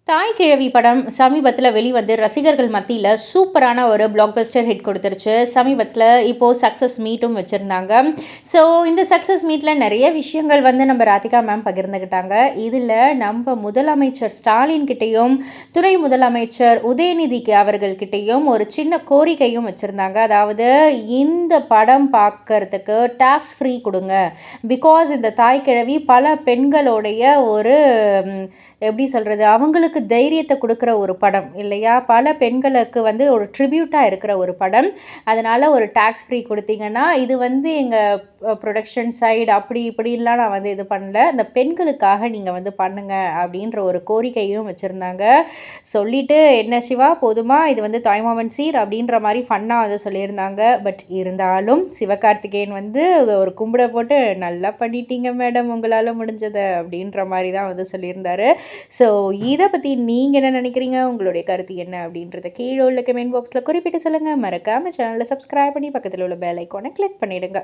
தாய் கிழவி படம் சமீபத்தில வெளிவந்து ரசிகர்கள் மத்தியில சூப்பரான ஒரு பிளாக்பஸ்டர் ஹிட் கொடுத்துருச்சு. சமீபத்தில இப்போ சக்சஸ் மீட்டும் வச்சிருந்தாங்க. ஸோ இந்த சக்சஸ் மீட்ல நெறைய விஷயங்கள் வந்து நம்ம ராதிகா மேம் பகிர்ந்துக்கிட்டாங்க. இதில நம்ம முதலமைச்சர் ஸ்டாலின் கிட்டயும், துணை முதலமைச்சர் உதயநிதிக்கு அவர்கள்கிட்டயும் ஒரு சின்ன கோரிக்கையும் வச்சிருந்தாங்க. அதாவது இந்த படம் பார்க்கறதுக்கு டாக்ஸ் ஃப்ரீ குடுங்க. பிகாஸ் இந்த தாய் கிழவி பல பெண்களுடைய ஒரு எப்படி சொல்றது? அவங்களுக்கு தைரியத்த குடுக்குற ஒரு படம் இல்லையா? பல பெண்களுக்கு வந்து ஒரு ட்ரிபியூட்டா இருக்கிற ஒரு படம். அதனால ஒரு டாக்ஸ் ஃப்ரீ குடுத்தீங்கன்னா, இது வந்து எங்க புரொடக்ஷன் சைடு அப்படி இப்படின்லாம் நான் வந்து இது பண்ணல. இந்த பெண்களுக்காக நீங்க வந்து பண்ணுங்க அப்படின்ற ஒரு கோரிக்கையும் வச்சிருந்தாங்க. சொல்லிட்டு, "என்ன சிவா போதுமா? இது வந்து தாய்மாமன் சீர்" அப்படின்ற மாரி ஃபன்னா வந்து சொல்லியிருந்தாங்க. பட் இருந்தாலும் சிவகார்த்திகேயன் வந்து ஒரு கும்பிட போட்டு, "நல்லா பண்ணிட்டீங்க மேடம் உங்களால முடிஞ்சத" அப்படின்ற மாரி தான் வந்து சொல்லியிருந்தாரு. ஸோ இத பத்தி நீங்க என்ன நினைக்கிறீங்க? உங்களுடைய கருத்து என்ன? அப்படின்றத கீழ உள்ள கமெண்ட் பாக்ஸ்ல குறிப்பிட்டு சொல்லுங்க. மறக்காம சேனல சப்ஸ்கிரைப் பண்ணி பக்கத்துல உள்ள பெல் ஐகான கிளிக் பண்ணிடுங்க.